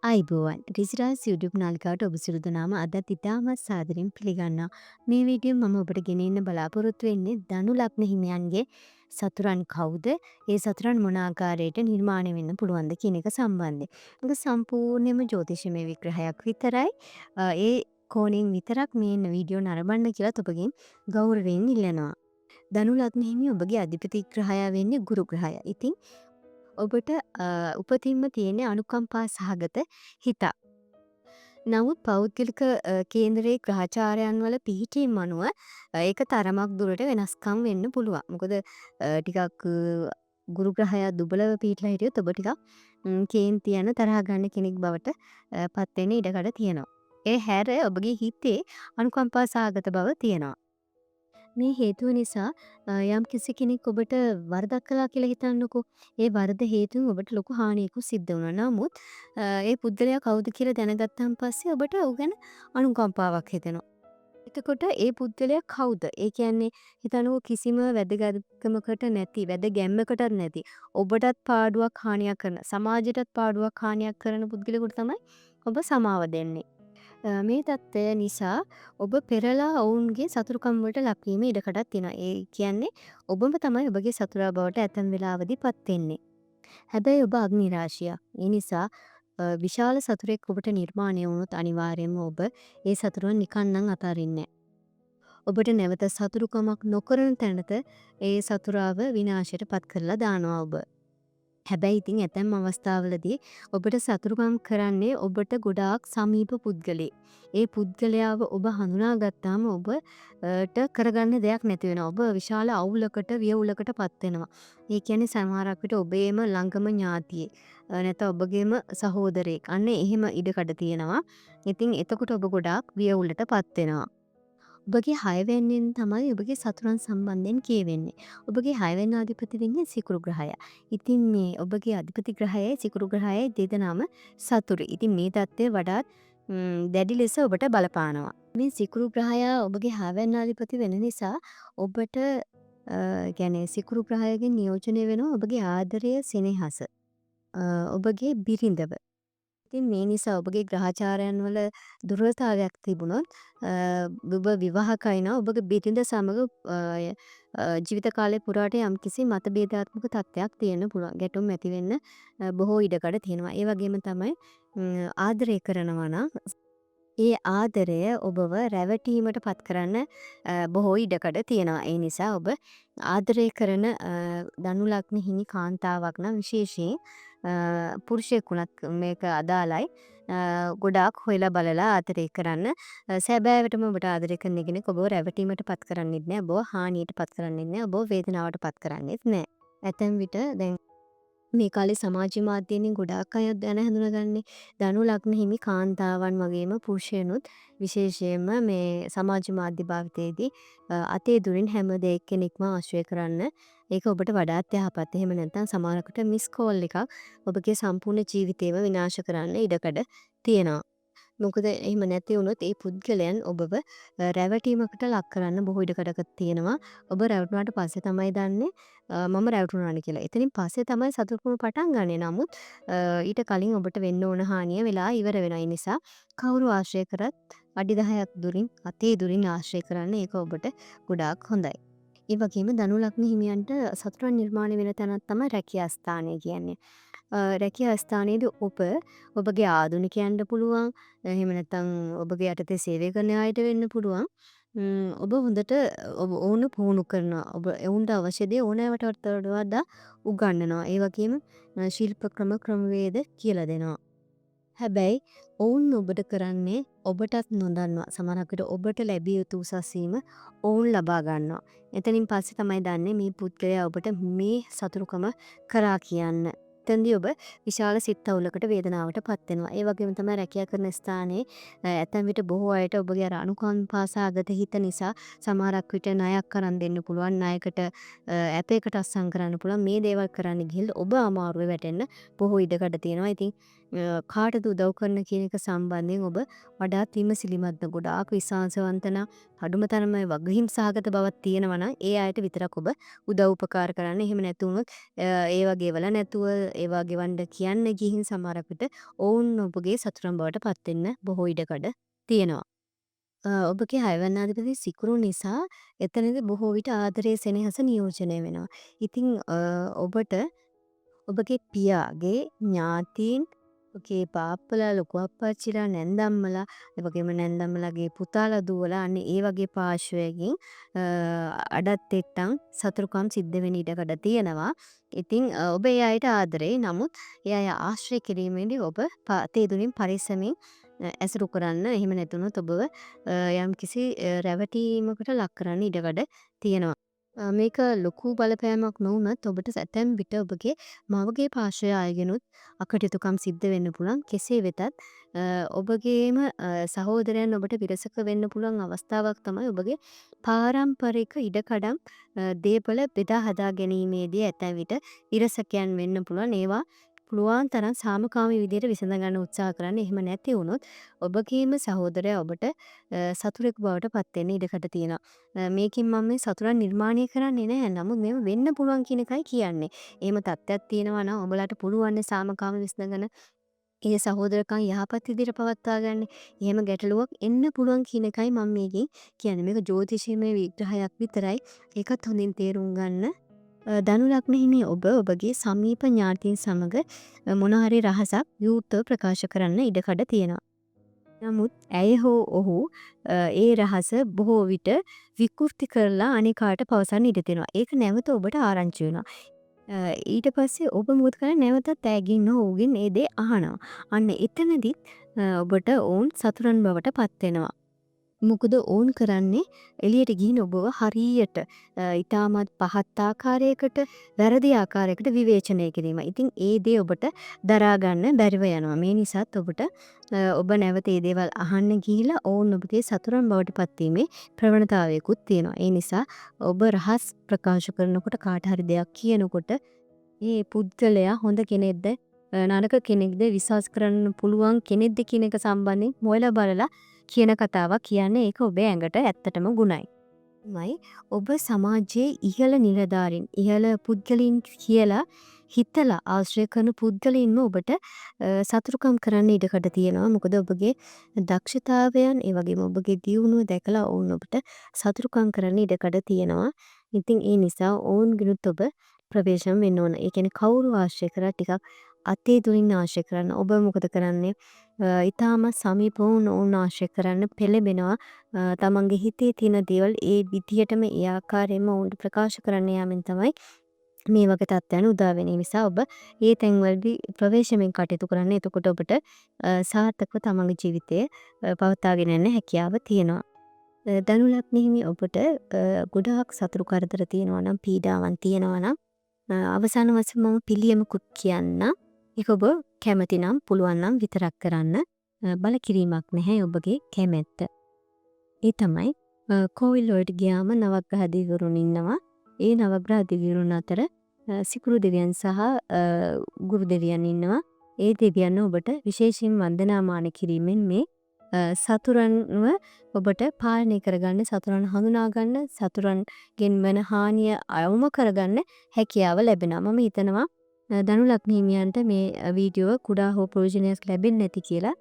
අයිබෝවන් රිසිරාස් YouTube නාලිකාවට ඔබ සියලු දෙනාම අදත් ඉතාමත් සාදරයෙන් පිළිගන්නවා. මේ වීඩියෝ මම ඔබට ගෙනෙන්න බලාපොරොත්තු වෙන්නේ ධනු ලග්න හිමියන්ගේ සතුරන් කවුද? ඒ සතුරන් මොන ආකාරයට නිර්මාණය වෙන්න පුළුවන්ද කියන එක සම්බන්ධයෙන්. ඒක සම්පූර්ණයෙන්ම ජ්‍යොතිෂමය විග්‍රහයක් විතරයි. ඒ කෝණයෙන් විතරක් මේ වීඩියෝ නරඹන්න කියලා ඔබගෙන් ගෞරවයෙන් ඉල්ලනවා. ධනු ලග්න හිමි ඔබගේ අධිපති ග්‍රහය වෙන්නේ ගුරු ග්‍රහය. ඉතින් ඔබට උපතින්ම තියෙන අනුකම්පා සහගත හිතක්. නමුත් පෞද්ගලික කේන්දරයේ ග්‍රහචාරයන් වල පිහිටීම් අනුව ඒක තරමක් දුරට වෙනස්කම් වෙන්න පුළුවන්. මොකද ටිකක් ගුරු ග්‍රහය දුබලව පිහිටලා හිටියොත් ඔබ ටිකක් කේන්ති යන තරහ ගන්න කෙනෙක් බවට පත් වෙන්න ඉඩකඩ තියෙනවා. ඒ හැර ඔබගේ හිතේ අනුකම්පා සහගත බව තියෙනවා. මේ හේතුව නිසා යම් කිසි කෙනෙක් ඔබට වරදක් කළා කියලා හිතන්නකෝ. ඒ වරද හේතුවෙන් ඔබට ලොකු හානියකුත් සිද්ධ වුණා. නමුත් ඒ පුද්ගලයා කවුද කියලා දැනගත්තාන් පස්සේ ඔබට ඔහු ගැන අනුකම්පාවක් හිතෙනවා. එතකොට ඒ පුද්ගලයා කවුද? ඒ කියන්නේ හිතන්නකෝ කිසිම වැදගත්කමකට නැති, වැදගැම්මකටත් නැති, ඔබටත් පාඩුවක් හානියක් කරන, සමාජයටත් පාඩුවක් හානියක් කරන පුද්ගලයෙකුට තමයි ඔබ සමාව දෙන්නේ. මේ தත්ත්වය නිසා ඔබ පෙරලා ඔවුන්ගේ සතුරුකම් වලට ලක්වීම ඉඩකඩක් තියෙනවා. ඒ කියන්නේ ඔබම තමයි ඔබගේ සතුරා බවට ඇතැම් වෙලාවදී පත් වෙන්නේ. හැබැයි ඔබ අග්නි රාශියක්. ඒ නිසා විශාල සතුරෙක් ඔබට නිර්මාණය වුණොත් අනිවාර්යයෙන්ම ඔබ ඒ සතුරුන් නිකන් නම් අතාරින්නේ නැහැ. ඔබට නැවත සතුරුකමක් නොකරන තැනට ඒ සතුරාව විනාශයට පත් කරලා දානවා ඔබ. හැබැයි ඉතින් ඇතැම් අවස්ථාවලදී ඔබට සතුරුකම් කරන්නේ ඔබට ගොඩාක් සමීප පුද්ගලයෙක්. ඒ පුද්ගලයාව ඔබ හඳුනාගත්තාම ඔබට කරගන්න දෙයක් නැති වෙනවා. ඔබ විශාල අවුලකට වියවුලකට පත් වෙනවා. ඒ කියන්නේ සමහරක් විට ඔබේම ළඟම ඥාතියෙක් නැත්නම් ඔබගේම සහෝදරයෙක්. අන්න එහෙම ඉඩකඩ තියෙනවා. ඉතින් එතකොට ඔබ ගොඩාක් වියවුලට පත් වෙනවා. ඔබගේ 6 වෙනියෙන් තමයි ඔබගේ සතුරන් සම්බන්ධයෙන් කියවෙන්නේ. ඔබගේ 6 වෙනි අධිපති වෙන්නේ සිකුරු ග්‍රහය. ඉතින් මේ ඔබගේ අධිපති ග්‍රහයයි සිකුරු ග්‍රහයයි දෙදෙනාම සතුරු. ඉතින් මේ தත්ත්වය වඩාත් දැඩි ලෙස ඔබට බලපානවා. මේ සිකුරු ග්‍රහය ඔබගේ 6 වෙනි අධිපති වෙන නිසා ඔබට කියන්නේ සිකුරු ග්‍රහයගෙන් නියෝජනය වෙනවා ඔබගේ ආදරය සෙනෙහස. ඔබගේ බිරිඳව. ඉතින් මේ නිසා ඔබගේ ග්‍රහචාරයන් වල දුර්වලතාවයක් තිබුණොත් ඔබ විවාහකයි නම් ඔබගේ බිරිඳ සමග ජීවිත කාලය පුරාට යම්කිසි මතභේදාත්මක තත්ත්වයක් තියෙන්න පුළුවන්. ගැටුම් ඇති වෙන්න බොහෝ ඉඩකඩ තියෙනවා. ඒ වගේම තමයි ආදරය කරනවා නම් ඒ ආදරය ඔබව රැවටීමට පත් කරන්න බොහෝ ඉඩකඩ තියෙනවා. ඒ නිසා ඔබ ආදරය කරන ධනු ලග්න හිමි කාන්තාවක් නම් විශේෂයෙන් පුරුෂයෙක් වුණත් මේක අදාළයි. ගොඩාක් හොයලා බලලා ආදරය කරන්න. සැබෑවටම ඔබට ආදරය කරන කෙනෙක් ඔබව රැවටීමට පත් කරන්නෙත් නෑ. ඔබව හානියට පත් කරන්නෙත් නෑ. ඔබව වේදනාවට පත් කරන්නෙත් නෑ. ඇතැම් විට දැන් මේ කාලේ සමාජ මාධ්‍යයෙන් ගොඩාක් අය දැන හඳුනගන්නේ ධනු ලග්න හිමි කාන්තාවන් වගේම පුරුෂයනුත් විශේෂයෙන්ම මේ සමාජ මාධ්‍ය භාවිතයේදී අතේ දුරින් හැම දෙයක්කෙනෙක්ම ආශ්‍රය කරන්න ඒක ඔබට වඩාත් යහපත්. එහෙම නැත්නම් සමහරකට මිස් කෝල් එකක් ඔබගේ සම්පූර්ණ ජීවිතේම විනාශ කරන්න ඉඩකඩ තියෙනවා. මොකද එහෙම නැති වුණොත් ඒ පුද්ගලයන් ඔබව රැවටීමකට ලක් කරන්න බොහෝ ඉඩකඩක් තියෙනවා. ඔබ රැවටුණාට පස්සේ තමයි දන්නේ මම රැවටුණානේ කියලා. එතනින් පස්සේ තමයි සතුටුකම පටන් ගන්නෙ. නමුත් ඊට කලින් ඔබට වෙන්න ඕන හානිය වෙලා ඉවර වෙනවා. ඒ නිසා කවුරු ආශ්‍රය කරත් අඩි 10ක් දුරින් අතේ දුරින් ආශ්‍රය කරන්න ඒක ඔබට ගොඩාක් හොඳයි. ඒ වගේම ධනු ලග්න හිමියන්ට සතුරන් නිර්මාණය වෙන තැනක් තමයි රැකියා ස්ථානය කියන්නේ. රැකියා ස්ථානයේදී ඔබගේ ආදුනිකයන්ට පුළුවන් එහෙම නැත්නම් ඔබගේ යටතේ සේවය කරන අයට වෙන්න පුළුවන්. ඔබ හොඳට ඔවුන් පුහුණු කරනවා. ඔබ ඔවුන්ට අවශ්‍ය දේ ඕනෑවට වඩා උගන්වනවා. ඒ වගේම ශිල්ප ක්‍රමවේද කියලා දෙනවා. හැබැයි ඔවුන් ඔබට කරන්නේ ඔබටත් නොදන්නවා. සමහරක් විට ඔබට ලැබිය යුතු උසස් වීම ඔවුන් ලබා ගන්නවා. එතනින් පස්සේ තමයි දන්නේ මේ පුද්ගලයා ඔබට මේ සතුරුකම කරා කියන්න. එතෙන්දී ඔබ විශාල සිත් අවුලකට වේදනාවට පත් වෙනවා. ඒ වගේම තමයි රැකියා කරන ස්ථානයේ ඇතැම් විට බොහෝ අයට ඔබගේ අර අනුකම්පාසහගත හිත නිසා සමහරක් විට ණයක් අරන් දෙන්න පුළුවන්. ණයකට ඇපයකට අත්සන් කරන්න පුළුවන්. මේ දේවල් කරන්න ගිහිල්ලා ඔබ අමාරුවේ වැටෙන්න බොහෝ ඉඩකඩ තියෙනවා. ඉතින් කාටද උදව් කරන කියන එක සම්බන්ධයෙන් ඔබ වඩාත් විමසිලිමත්ව ගොඩාක් විශ්වාසවන්ත නම් අඩුම තරමේ වගකීම් සහගත බවක් තියෙනවා නම් ඒ අයට විතරක් ඔබ උදව් උපකාර කරන්න. එහෙම නැතුව ඒවා ගෙවලා නැතුව ඒවා ගෙවන්න කියන්න ගිහින් සමහරක් විට ඔවුන් ඔබගේ සතුරන් බවට පත් වෙන්න බොහෝ ඉඩකඩ තියෙනවා. ඔබගේ හයවැන්නාධිපති සිකුරු නිසා එතනදී බොහෝ විට ආදරයේ සෙනෙහස නියෝජනය වෙනවා. ඉතින් ඔබට ඔබගේ පියාගේ ඥාතීන් ඔබගේ බාප්පලා ලොකු අප්පච්චිලා නැන්දම්මලා ඒ වගේම නැන්දම්මලාගේ පුතාලා දුවලා අන්න ඒ වගේ පාර්ශ්වයකින් අඩත් එක්තන් සතුරුකම් සිද්ධ වෙන ඉඩකඩ තියෙනවා. ඉතින් ඔබ ඒ අයට ආදරේ. නමුත් ඒ අය ආශ්‍රය කිරීමේදී ඔබ තේදුනින් පරිස්සමින් ඇසුරු කරන්න. එහෙම නැතුනොත් ඔබව යම්කිසි රැවටීමකට ලක් කරන්න ඉඩකඩ තියෙනවා. මේක ලොකු බලපෑමක් නොවුනත් ඔබට ඇතැම් විට ඔබගේ මවගේ පාර්ශ්වය අයගෙනුත් අකටයුතුකම් සිද්ධ වෙන්න පුළුවන්. කෙසේ වෙතත් ඔබගේම සහෝදරයන් ඔබට විරසක වෙන්න පුළුවන් අවස්ථාවක් තමයි ඔබගේ පාරම්පරික ඉඩකඩම් දේපල බෙදා හදා ගැනීමේදී ඇතැම් විට විරසකයන් වෙන්න පුළුවන්. ඒවා පුළුවන් තරම් සාමකාමී විදිහට විසඳ ගන්න උත්සාහ කරන්න. එහෙම නැති වුණොත් ඔබගේම සහෝදරයා ඔබට සතුරෙකු බවට පත් වෙන්න ඉඩකඩ තියෙනවා. මේකෙන් මම මේ සතුරන් නිර්මාණය කරන්නේ නැහැ. නමුත් මේව වෙන්න පුළුවන් කියන එකයි කියන්නේ. එහෙම තත්ත්වයක් තියෙනවා නම් ඔබලාට පුළුවන් සාමකාමී විසඳගෙන ඒ සහෝදරකම් යහපත් විදිහට පවත්වා ගන්න. එහෙම ගැටලුවක් එන්න පුළුවන් කියන එකයි මම මේකෙන් කියන්නේ. මේක ජ්‍යොතිෂීමය විග්‍රහයක් විතරයි. ඒකත් හොඳින් තේරුම් ගන්න. ධනු ලග්න හිමි ඔබ ඔබගේ සමීප ඥාතීන් සමග මොන හරි රහසක් විවෘතව ප්‍රකාශ කරන්න ඉඩකඩ තියෙනවා. නමුත් ඇය හෝ ඔහු ඒ රහස බොහෝ විට විකෘති කරලා අනිකාට පවසන්න ඉඩ තියෙනවා. ඒක නැවත ඔබට ආරංචි වෙනවා. ඊට පස්සේ ඔබ මොකද කරන්නේ? නැවතත් ඇයගෙන් ඔහුගෙන් ඒ දේ අහනවා. අන්න එතනදිත් ඔබට ඔවුන් සතුරන් බවට පත් වෙනවා. මොකද ඔවුන් කරන්නේ එළියට ගිහින් ඔබව හරියට ඊටමත් පහත් ආකාරයකට වැරදි ආකාරයකට විවේචනය කිරීම. ඉතින් ඒ දේ ඔබට දරා ගන්න බැරිව යනවා. මේ නිසාත් ඔබට ඔබ නැවත ඒ දේවල් අහන්න ගිහිලා ඔවුන් ඔබගේ සතුරන් බවට පත්වීමේ ප්‍රවණතාවයකුත් තියෙනවා. ඒ නිසා ඔබ රහස් ප්‍රකාශ කරනකොට කාට හරි දෙයක් කියනකොට මේ පුද්ගලයා හොඳ කෙනෙක්ද නරක කෙනෙක්ද විශ්වාස කරන්න පුළුවන් කෙනෙක්ද කියන එක සම්බන්ධයෙන් මොයලා බලලා කියන කතාවක් කියන්නේ ඒක ඔබේ ඇඟට ඇත්තටම ගුණයි. ඔබ සමාජයේ ඉහළ නිලධාරීන් ඉහළ පුද්ගලයන් කියලා හිතලා ආශ්‍රය කරන පුද්ගලයින්ම ඔබට සතුරුකම් කරන්න ඉඩකඩ තියෙනවා. මොකද ඔබගේ දක්ෂතාවයන් ඒ වගේම ඔබගේ දියුණුව දැකලා ඔවුන් ඔබට සතුරුකම් කරන්න ඉඩකඩ තියෙනවා. ඉතින් ඒ නිසා ඔවුන් ගිනුත් ඔබ ප්‍රවේශම් වෙන්න ඕන. ඒ කියන්නේ කවුරු ආශ්‍රය කරා ටිකක් අතේ දුරින් ආශ්‍රය කරන්න. ඔබ මොකද කරන්නේ? ඊටාම සමීපව ඔවුන් ආශ්‍රය කරන්න පෙළඹෙනවා. තමන්ගේ හිතේ තියෙන දේවල් ඒ විදිහටම ඒ ආකාරයෙන්ම ඔවුන්ට ප්‍රකාශ කරන්න යාමෙන් තමයි මේ වගේ තත්ත්වයන් උදා වෙන නිසා ඔබ ඒ තැන්වලදී ප්‍රවේශමෙන් කටයුතු කරන්න. එතකොට ඔබට සාර්ථකව තමන්ගේ ජීවිතය පවත්වාගෙන යන්න හැකියාව තියෙනවා. ධනු ලග්න හිමි ඔබට ගොඩාක් සතුරු කරදර තියෙනවා නම් පීඩාවන් තියෙනවා නම් අවසාන වශයෙන් මම පිළියමකුත් කියන්න. ඒක ඔබ කැමති නම් පුළුවන් නම් විතරක් කරන්න. බල කිරීමක් නැහැ ඔබගේ කැමැත්ත. ඒ තමයි කෝවිල් වලට ගියාම නවග්‍රහ දෙවිවරුන් ඉන්නවා. ඒ නවග්‍රහ දෙවිවරුන් අතර සිකුරු දෙවියන් සහ ගුරු දෙවියන් ඉන්නවා. ඒ දෙවියන් ඔබට විශේෂයෙන් වන්දනාමාන කිරීමෙන් මේ සතුරන්ව ඔබට පාලනය කරගන්න, සතුරන් හඳුනා ගන්න, සතුරන්ගෙන් වෙන හානිය අවම කරගන්න හැකියාව ලැබෙනවා. මම හිතනවා ධනු ලග්න හිමියන්ට මේ වීඩියෝ කුඩා හෝ ප්‍රයෝජනයක් ලැබෙන්නේ නැති කියලා.